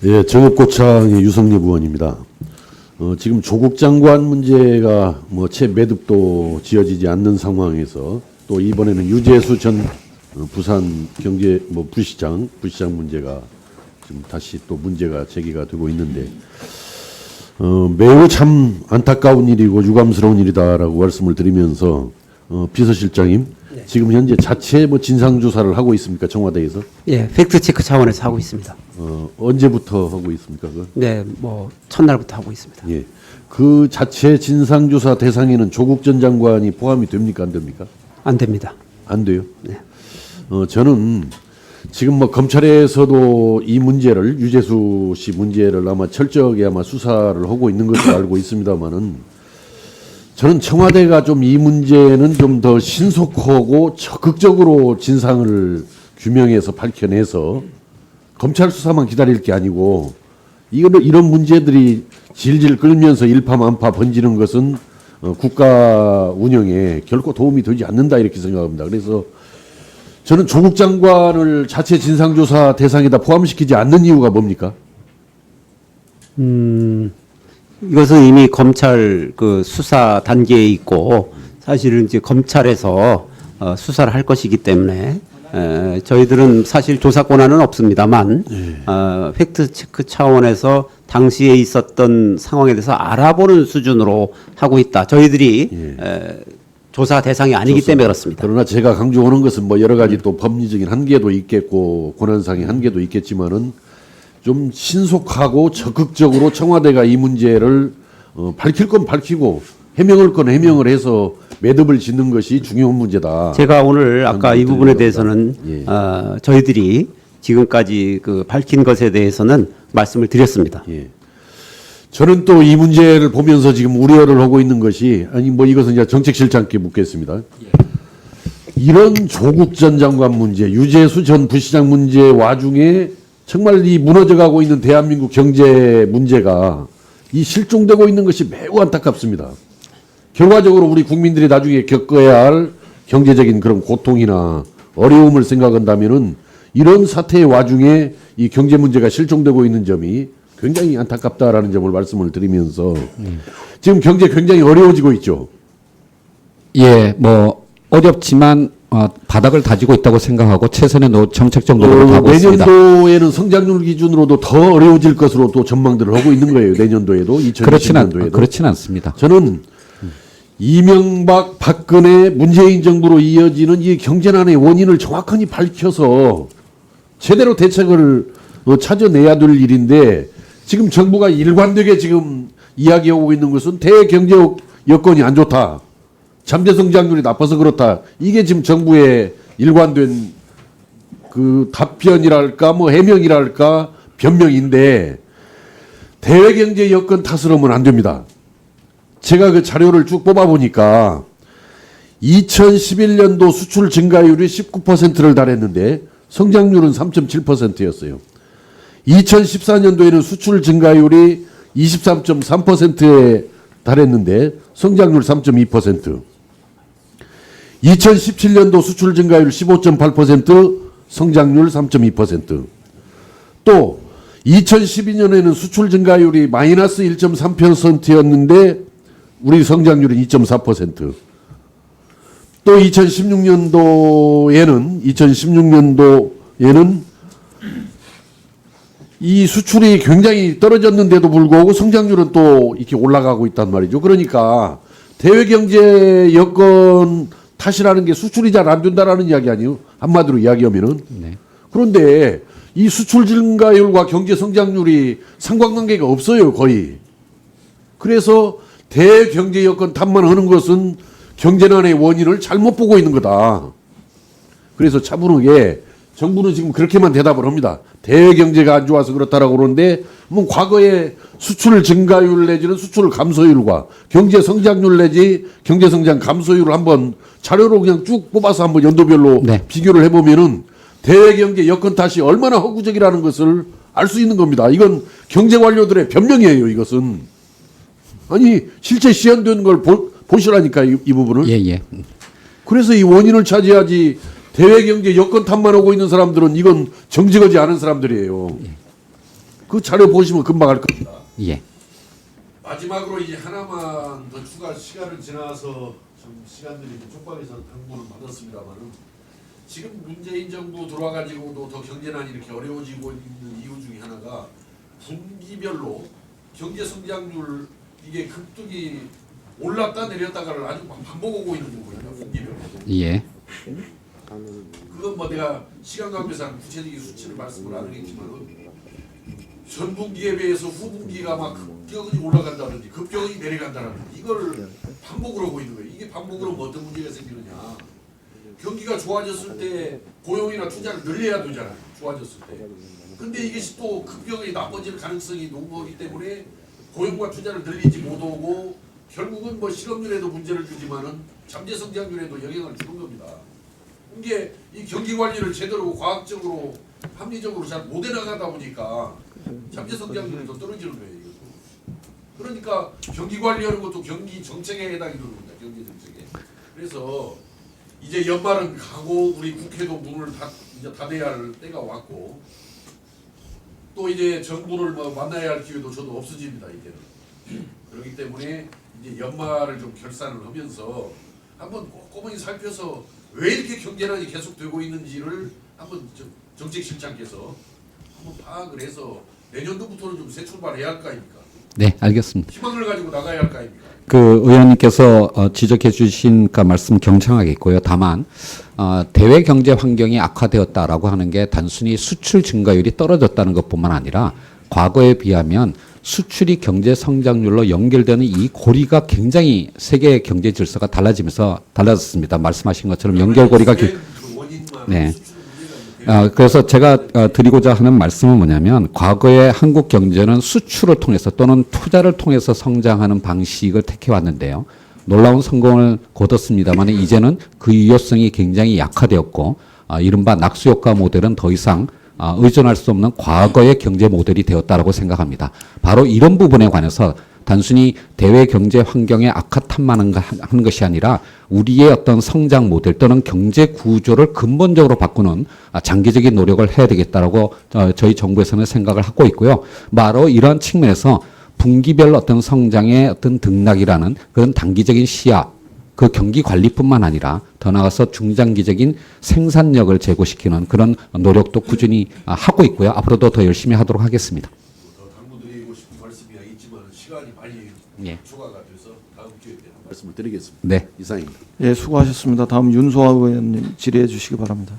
예, 정읍고창의 유성립 의원입니다. 지금 조국 장관 문제가 채 매듭도 지어지지 않는 상황에서 또 이번에는 유재수 전 부산 경제 부시장 문제가 지금 다시 또 문제가 제기가 되고 있는데 매우 참 안타까운 일이고 유감스러운 일이다라고 말씀을 드리면서 비서실장님, 네. 지금 현재 자체 진상 조사를 하고 있습니까, 청와대에서? 예, 팩트 체크 차원에서 하고 있습니다. 언제부터 하고 있습니까, 그건? 네, 첫날부터 하고 있습니다. 예, 그 자체 진상 조사 대상에는 조국 전 장관이 포함이 됩니까, 안 됩니까? 안 됩니다. 안 돼요? 네. 저는 지금 검찰에서도 이 문제를 유재수 씨 문제를 아마 철저하게 수사를 하고 있는 것으로 알고 있습니다만은. 저는 청와대가 좀 이 문제는 좀 더 신속하고 적극적으로 진상을 규명해서 밝혀내서 검찰 수사만 기다릴 게 아니고 이런 문제들이 질질 끌면서 일파만파 번지는 것은 국가 운영에 결코 도움이 되지 않는다 이렇게 생각합니다. 그래서 저는 조국 장관을 자체 진상조사 대상에다 포함시키지 않는 이유가 뭡니까? 이것은 이미 검찰 수사 단계에 있고 사실은 이제 검찰에서 수사를 할 것이기 때문에 저희들은 사실 조사 권한은 없습니다만 팩트 체크 차원에서 당시에 있었던 상황에 대해서 알아보는 수준으로 하고 있다. 저희들이 조사 대상이 아니기 때문에 그렇습니다. 그러나 제가 강조하는 것은 여러 가지 또 법리적인 한계도 있겠고 권한상의 한계도 있겠지만은 좀 신속하고 적극적으로 청와대가 이 문제를 밝힐 건 밝히고 해명할 건 해명을 해서 매듭을 짓는 것이 중요한 문제다. 제가 오늘 아까 이 부분에 대해서는 저희들이 지금까지 밝힌 것에 대해서는 말씀을 드렸습니다. 예. 저는 또 이 문제를 보면서 지금 우려를 하고 있는 것이 이것은 이제 정책실장께 묻겠습니다. 이런 조국 전 장관 문제, 유재수 전 부시장 문제 와중에 정말 이 무너져가고 있는 대한민국 경제 문제가 이 실종되고 있는 것이 매우 안타깝습니다. 결과적으로 우리 국민들이 나중에 겪어야 할 경제적인 그런 고통이나 어려움을 생각한다면은 이런 사태의 와중에 이 경제 문제가 실종되고 있는 점이 굉장히 안타깝다라는 점을 말씀을 드리면서 지금 경제 굉장히 어려워지고 있죠. 예, 어렵지만 바닥을 다지고 있다고 생각하고 최선의 정책적 노력을 하고 있습니다. 내년도에는 성장률 기준으로도 더 어려워질 것으로 또 전망들을 하고 있는 거예요. 내년도에도 2020년도에도. 그렇지는 않습니다. 저는 이명박, 박근혜, 문재인 정부로 이어지는 이 경제난의 원인을 정확하게 밝혀서 제대로 대책을 찾아내야 될 일인데 지금 정부가 일관되게 지금 이야기하고 있는 것은 대경제 여건이 안 좋다. 잠재 성장률이 나빠서 그렇다. 이게 지금 정부의 일관된 답변이랄까 해명이랄까 변명인데 대외경제 여건 탓을 하면 안 됩니다. 제가 자료를 쭉 뽑아보니까 2011년도 수출 증가율이 19%를 달했는데 성장률은 3.7%였어요. 2014년도에는 수출 증가율이 23.3%에 달했는데 성장률 3.2%. 2017년도 수출 증가율 15.8%, 성장률 3.2%. 또 2012년에는 수출 증가율이 마이너스 1.3%였는데 우리 성장률은 2.4%. 또 2016년도에는 이 수출이 굉장히 떨어졌는데도 불구하고 성장률은 또 이렇게 올라가고 있단 말이죠. 그러니까 대외경제 여건 탓이라는 게 수출이 잘 안 된다라는 이야기 아니에요. 한마디로 이야기하면은. 네. 그런데 이 수출 증가율과 경제 성장률이 상관관계가 없어요, 거의. 그래서 대경제 여건 탓만 하는 것은 경제난의 원인을 잘못 보고 있는 거다. 그래서 차분하게 정부는 지금 그렇게만 대답을 합니다. 대경제가 안 좋아서 그렇다라고 그러는데 과거에 수출 증가율 내지는 수출 감소율과 경제 성장률 내지 경제 성장 감소율을 한번 자료로 그냥 쭉 뽑아서 한번 연도별로 비교를 해보면은 대경제 여건 탓이 얼마나 허구적이라는 것을 알 수 있는 겁니다. 이건 경제 관료들의 변명이에요. 이것은 실제 시연된 걸 보시라니까 이 부분을. 예. 그래서 이 원인을 차지하지 대외경제 여건 탓만 하고 있는 사람들은 이건 정직하지 않은 사람들이에요. 그 자료 보시면 금방 알 겁니다. 예. 마지막으로 이제 하나만 더 추가 시간을 지나서 좀 시간들이 좀 촉박해서 당부를 받았습니다만은 지금 문재인 정부 들어와가지고도 더 경제난이 이렇게 어려워지고 있는 이유 중에 하나가 분기별로 경제 성장률 이게 급등이 올랐다 내렸다가를 아주 반복하고 있는 거거든요. 분기별로. 예. 그건 뭐 내가 시간 관계상 구체적인 수치를 말씀을 안 하겠지만은 전분기에 비해서 후분기가 막 급격히 올라간다든지 급격히 내려간다든지 이걸 반복을 하고 있는 거예요. 이게 반복을 하면 어떤 문제가 생기느냐. 경기가 좋아졌을 때 고용이나 투자를 늘려야 되잖아요. 좋아졌을 때. 근데 이게 또 급격히 나빠질 가능성이 높기 때문에 고용과 투자를 늘리지 못하고 결국은 뭐 실업률에도 문제를 주지만은 잠재 성장률에도 영향을 주는 겁니다. 이게 이 경기 관리를 제대로 과학적으로 합리적으로 잘 못 해나가다 보니까 잠재 성장률이 더 떨어지는 거예요. 이것도. 그러니까 경기 관리하는 것도 경기 정책에 해당이 되는 겁니다. 경기 정책에. 그래서 이제 연말은 가고 우리 국회도 문을 이제 닫아야 할 때가 왔고 또 이제 정부를 뭐 만나야 할 기회도 저도 없어집니다. 이제는. 그렇기 때문에 이제 연말을 좀 결산을 하면서 한번 꼼꼼히 살펴서 왜 이렇게 경제난이 계속되고 있는지를 한번 정책실장께서 한번 파악을 해서 내년도부터는 좀 새 출발해야 할 거 아닙니까? 네, 알겠습니다. 희망을 가지고 나가야 할 거 아닙니까? 그 의원님께서 지적해 주신 그 말씀 경청하겠고요. 다만 대외 경제 환경이 악화되었다라고 하는 게 단순히 수출 증가율이 떨어졌다는 것뿐만 아니라 과거에 비하면 수출이 경제 성장률로 연결되는 이 고리가 굉장히 세계 경제 질서가 달라졌습니다. 말씀하신 것처럼 연결고리가 그 원인만 네. 수출 문제가 있는데 그래서 제가 드리고자 하는 말씀은 뭐냐면 과거에 한국 경제는 수출을 통해서 또는 투자를 통해서 성장하는 방식을 택해왔는데요. 놀라운 성공을 거뒀습니다만 이제는 그 유효성이 굉장히 약화되었고 이른바 낙수효과 모델은 더 이상 의존할 수 없는 과거의 경제 모델이 되었다라고 생각합니다. 바로 이런 부분에 관해서 단순히 대외 경제 환경의 악화 탓만 하는 것이 아니라 우리의 어떤 성장 모델 또는 경제 구조를 근본적으로 바꾸는 장기적인 노력을 해야 되겠다라고 저희 정부에서는 생각을 하고 있고요. 바로 이러한 측면에서 분기별 어떤 성장의 어떤 등락이라는 그런 단기적인 시야, 그 경기 관리뿐만 아니라 더 나아가서 중장기적인 생산력을 제고시키는 그런 노력도 꾸준히 하고 있고요. 앞으로도 더 열심히 하도록 하겠습니다. 더 당부드리고 싶은 말씀이 있지만 시간이 많이 예. 초과가 돼서 다음 기회에 말씀을 드리겠습니다. 네. 이상입니다. 예, 수고하셨습니다. 다음 윤소아 의원님 질의해 주시기 바랍니다.